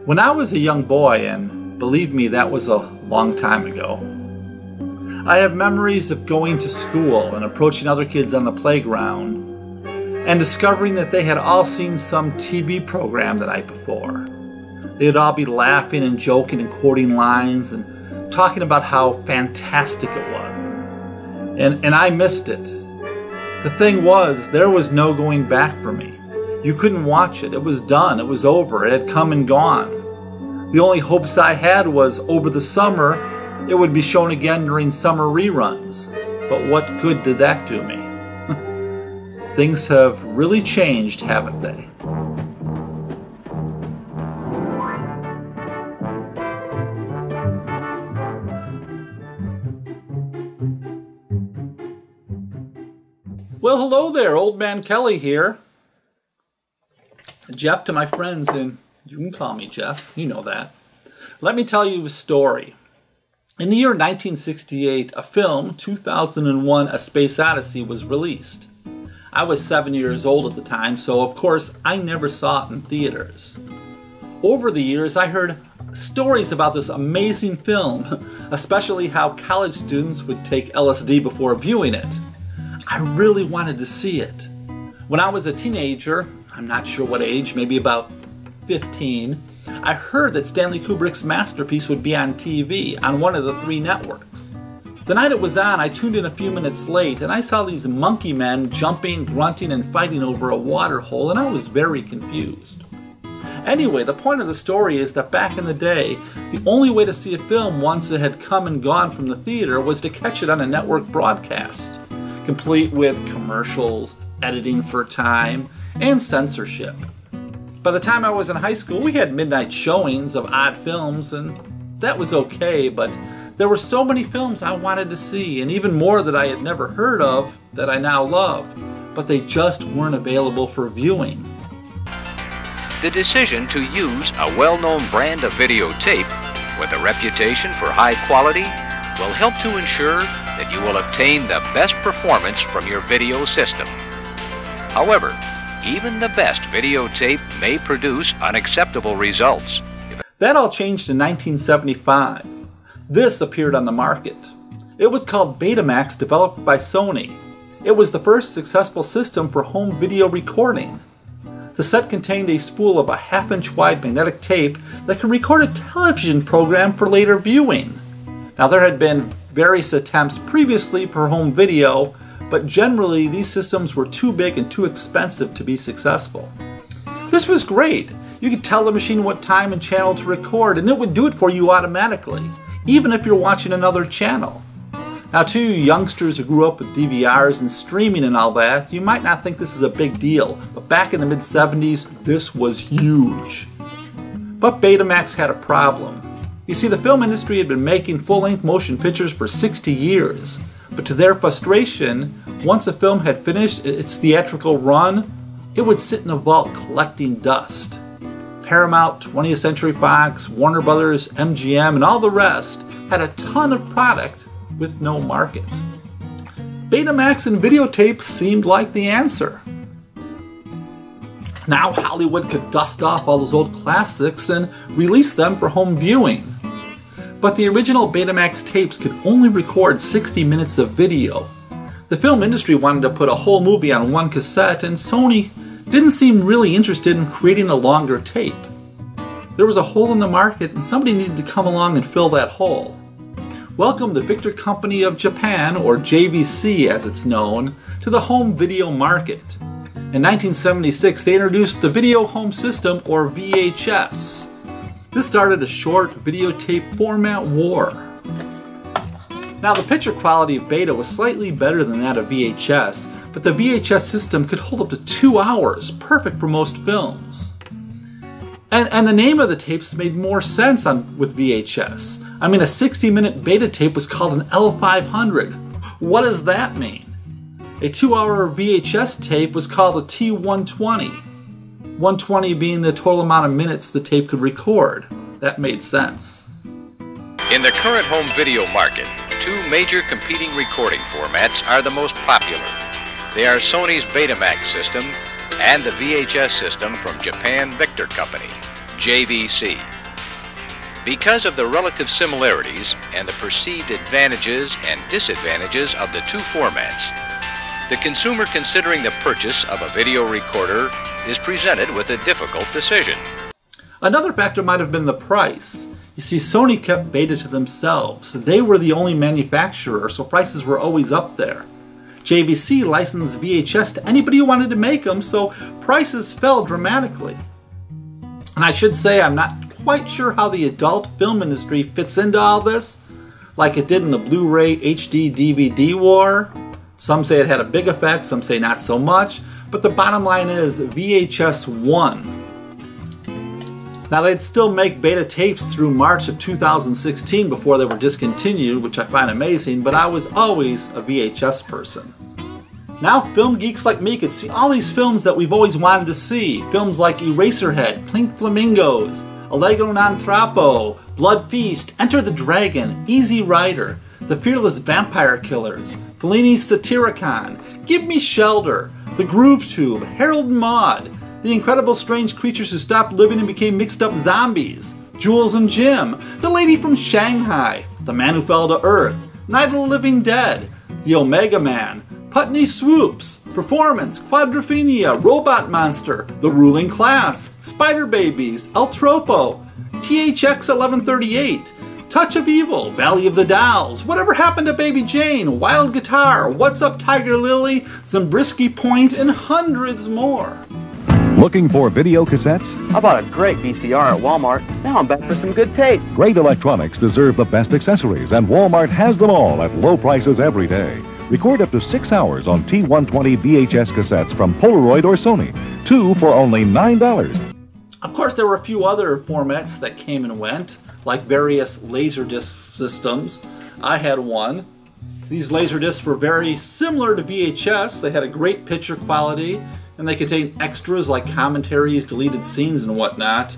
When I was a young boy, and believe me, that was a long time ago, I have memories of going to school and approaching other kids on the playground and discovering that they had all seen some TV program the night before. They'd all be laughing and joking and quoting lines and talking about how fantastic it was. And I missed it. The thing was, there was no going back for me. You couldn't watch it. It was done. It was over. It had come and gone. The only hopes I had was over the summer it would be shown again during summer reruns. But what good did that do me? Things have really changed, haven't they? Well, hello there, Old Man Kelly here. Jeff to my friends, and you can call me Jeff, you know that. Let me tell you a story. In the year 1968, a film, 2001: A Space Odyssey, was released. I was 7 years old at the time, so of course I never saw it in theaters. Over the years, I heard stories about this amazing film, especially how college students would take LSD before viewing it. I really wanted to see it. When I was a teenager, I'm not sure what age, maybe about 15, I heard that Stanley Kubrick's masterpiece would be on TV on one of the 3 networks. The night it was on, I tuned in a few minutes late and I saw these monkey men jumping, grunting, and fighting over a water hole, and I was very confused. Anyway, the point of the story is that back in the day, the only way to see a film once it had come and gone from the theater was to catch it on a network broadcast, complete with commercials, editing for time, and censorship. By the time I was in high school, we had midnight showings of odd films, and that was okay, but there were so many films I wanted to see, and even more that I had never heard of that I now love, but they just weren't available for viewing. The decision to use a well-known brand of videotape with a reputation for high quality will help to ensure that you will obtain the best performance from your video system. However, even the best videotape may produce unacceptable results. That all changed in 1975. This appeared on the market. It was called Betamax, developed by Sony. It was the first successful system for home video recording. The set contained a spool of a half-inch wide magnetic tape that could record a television program for later viewing. Now, there had been various attempts previously for home video, but generally these systems were too big and too expensive to be successful. This was great. You could tell the machine what time and channel to record, and it would do it for you automatically, even if you're watching another channel. Now, to you youngsters who grew up with DVRs and streaming and all that, you might not think this is a big deal, but back in the mid-70s, this was huge. But Betamax had a problem. You see, the film industry had been making full-length motion pictures for 60 years, but to their frustration, once a film had finished its theatrical run, it would sit in a vault collecting dust. Paramount, 20th Century Fox, Warner Brothers, MGM, and all the rest had a ton of product with no market. Betamax and videotape seemed like the answer. Now Hollywood could dust off all those old classics and release them for home viewing. But the original Betamax tapes could only record 60 minutes of video. The film industry wanted to put a whole movie on one cassette, and Sony didn't seem really interested in creating a longer tape. There was a hole in the market, and somebody needed to come along and fill that hole. Welcome the Victor Company of Japan, or JVC as it's known, to the home video market. In 1976, they introduced the Video Home System, or VHS. This started a short videotape format war. Now, the picture quality of Beta was slightly better than that of VHS, but the VHS system could hold up to 2 hours, perfect for most films. And the name of the tapes made more sense with VHS. I mean, a 60-minute Beta tape was called an L500. What does that mean? A 2-hour VHS tape was called a T120. 120 being the total amount of minutes the tape could record. That made sense. In the current home video market, 2 major competing recording formats are the most popular. They are Sony's Betamax system and the VHS system from Japan Victor Company, JVC. Because of the relative similarities and the perceived advantages and disadvantages of the two formats, the consumer considering the purchase of a video recorder is presented with a difficult decision. Another factor might have been the price. You see, Sony kept Beta to themselves. They were the only manufacturer, so prices were always up there. JVC licensed VHS to anybody who wanted to make them, so prices fell dramatically. And I should say I'm not quite sure how the adult film industry fits into all this, like it did in the Blu-ray HD DVD war. Some say it had a big effect, some say not so much, but the bottom line is VHS won. Now they'd still make beta tapes through March of 2016 before they were discontinued, which I find amazing, but I was always a VHS person. Now film geeks like me could see all these films that we've always wanted to see. Films like Eraserhead, Pink Flamingos, Allegro Non Troppo, Blood Feast, Enter the Dragon, Easy Rider, The Fearless Vampire Killers, Fellini's Satyricon, Give Me Shelter, The Groove Tube, Harold and Maude, The Incredible Strange Creatures Who Stopped Living and Became Mixed Up Zombies, Jules and Jim, The Lady from Shanghai, The Man Who Fell to Earth, Night of the Living Dead, The Omega Man, Putney Swoops, Performance, Quadrophenia, Robot Monster, The Ruling Class, Spider Babies, El Tropo, THX 1138, Touch of Evil, Valley of the Dolls, Whatever Happened to Baby Jane, Wild Guitar, What's Up Tiger Lily, Zabriskie Point, and hundreds more. Looking for video cassettes? I bought a great VCR at Walmart. Now I'm back for some good tape. Great electronics deserve the best accessories, and Walmart has them all at low prices every day. Record up to 6 hours on T120 VHS cassettes from Polaroid or Sony. 2 for only $9. Of course, there were a few other formats that came and went, like various Laserdisc systems. I had one. These Laserdiscs were very similar to VHS. They had a great picture quality, and they contained extras like commentaries, deleted scenes, and whatnot.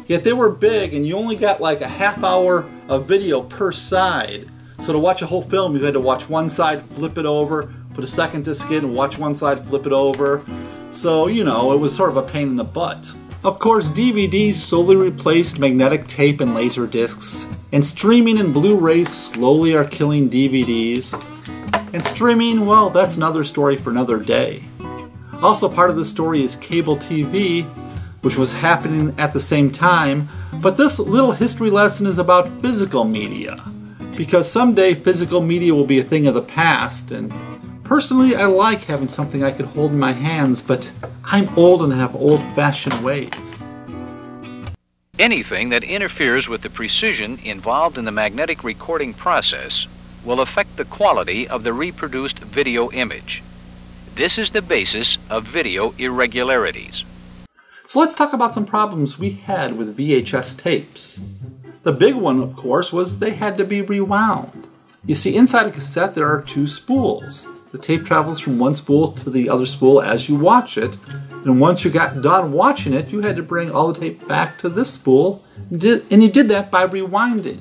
Yet they were big, and you only got like a half hour of video per side. So to watch a whole film, you had to watch one side, flip it over, put a second disc in, watch one side, flip it over. So, you know, it was sort of a pain in the butt. Of course, DVDs slowly replaced magnetic tape and laser discs, and streaming and Blu-rays slowly are killing DVDs. And streaming, well, that's another story for another day. Also part of the story is cable TV, which was happening at the same time, but this little history lesson is about physical media. Because someday physical media will be a thing of the past, and personally I like having something I could hold in my hands, but I'm old and have old-fashioned ways. Anything that interferes with the precision involved in the magnetic recording process will affect the quality of the reproduced video image. This is the basis of video irregularities. So let's talk about some problems we had with VHS tapes. The big one, of course, was they had to be rewound. You see, inside a cassette there are 2 spools. The tape travels from one spool to the other spool as you watch it, and once you got done watching it, you had to bring all the tape back to this spool, and you did that by rewinding.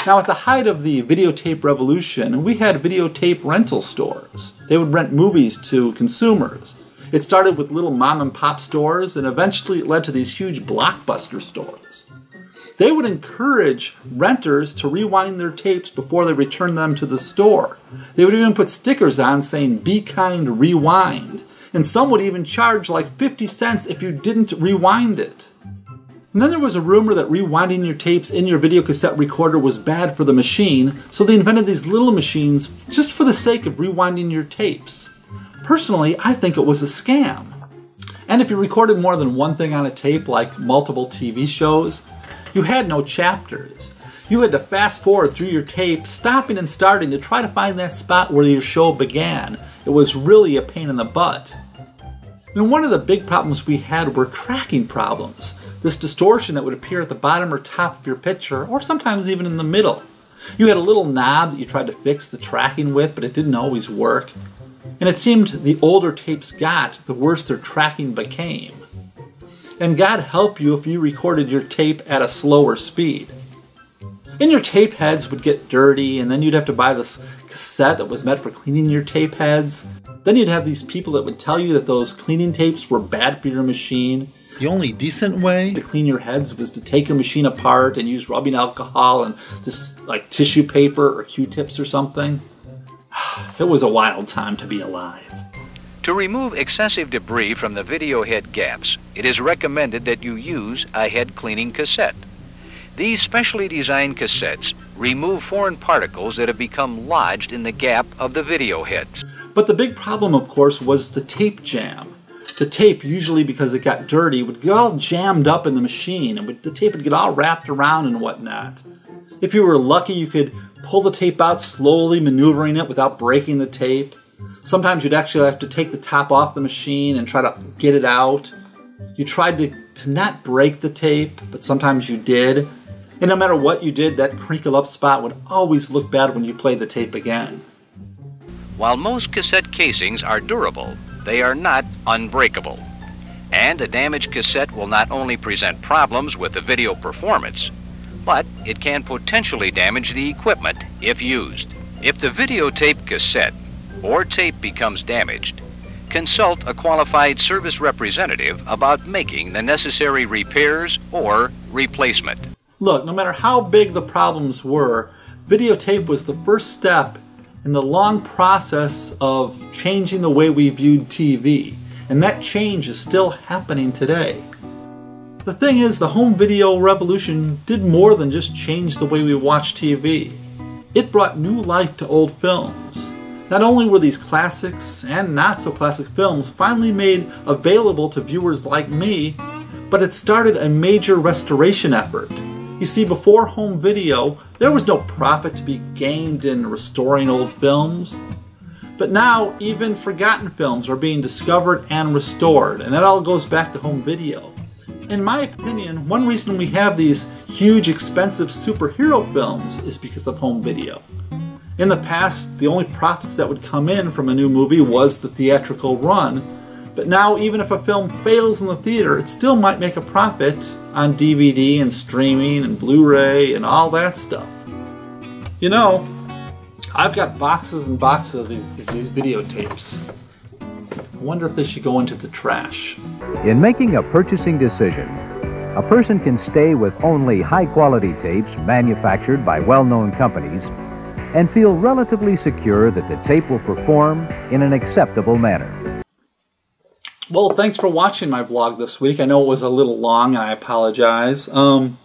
Now, at the height of the videotape revolution, we had videotape rental stores. They would rent movies to consumers. It started with little mom-and-pop stores, and eventually it led to these huge blockbuster stores. They would encourage renters to rewind their tapes before they returned them to the store. They would even put stickers on saying, "Be kind, rewind." And some would even charge like 50 cents if you didn't rewind it. And then there was a rumor that rewinding your tapes in your videocassette recorder was bad for the machine, so they invented these little machines just for the sake of rewinding your tapes. Personally, I think it was a scam. And if you recorded more than one thing on a tape, like multiple TV shows, you had no chapters. You had to fast forward through your tape, stopping and starting to try to find that spot where your show began. It was really a pain in the butt. And one of the big problems we had were tracking problems. This distortion that would appear at the bottom or top of your picture, or sometimes even in the middle. You had a little knob that you tried to fix the tracking with, but it didn't always work. And it seemed the older tapes got, the worse their tracking became. And God help you if you recorded your tape at a slower speed. And your tape heads would get dirty, and then you'd have to buy this cassette that was meant for cleaning your tape heads. Then you'd have these people that would tell you that those cleaning tapes were bad for your machine. The only decent way to clean your heads was to take your machine apart and use rubbing alcohol and just like tissue paper or Q-tips or something. It was a wild time to be alive. To remove excessive debris from the video head gaps, it is recommended that you use a head cleaning cassette. These specially designed cassettes remove foreign particles that have become lodged in the gap of the video heads. But the big problem, of course, was the tape jam. The tape, usually because it got dirty, would get all jammed up in the machine, and the tape would get all wrapped around and whatnot. If you were lucky, you could pull the tape out slowly, maneuvering it without breaking the tape. Sometimes you'd actually have to take the top off the machine and try to get it out. You tried to not break the tape, but sometimes you did. And no matter what you did, that crinkle up spot would always look bad when you played the tape again. While most cassette casings are durable, they are not unbreakable. And a damaged cassette will not only present problems with the video performance, but it can potentially damage the equipment if used. If the videotape cassette or tape becomes damaged, consult a qualified service representative about making the necessary repairs or replacement. Look, no matter how big the problems were, videotape was the first step in the long process of changing the way we viewed TV, and that change is still happening today. The thing is, the home video revolution did more than just change the way we watch TV. It brought new life to old films. Not only were these classics and not so classic films finally made available to viewers like me, but it started a major restoration effort. You see, before home video, there was no profit to be gained in restoring old films. But now, even forgotten films are being discovered and restored, and that all goes back to home video. In my opinion, one reason we have these huge, expensive superhero films is because of home video. In the past, the only profits that would come in from a new movie was the theatrical run, but now even if a film fails in the theater, it still might make a profit on DVD and streaming and Blu-ray and all that stuff. You know, I've got boxes and boxes of these videotapes. I wonder if they should go into the trash. In making a purchasing decision, a person can stay with only high-quality tapes manufactured by well-known companies and feel relatively secure that the tape will perform in an acceptable manner. Well, thanks for watching my vlog this week. I know it was a little long, and I apologize. I'll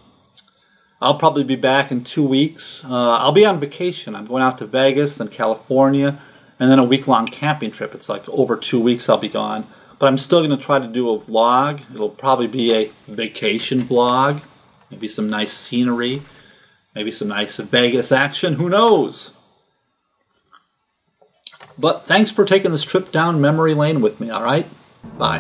probably be back in 2 weeks. I'll be on vacation. I'm going out to Vegas, then California, and then a week-long camping trip. It's like over 2 weeks I'll be gone. But I'm still going to try to do a vlog. It'll probably be a vacation vlog. Maybe some nice scenery. Maybe some nice Vegas action. Who knows? But thanks for taking this trip down memory lane with me, all right? Bye.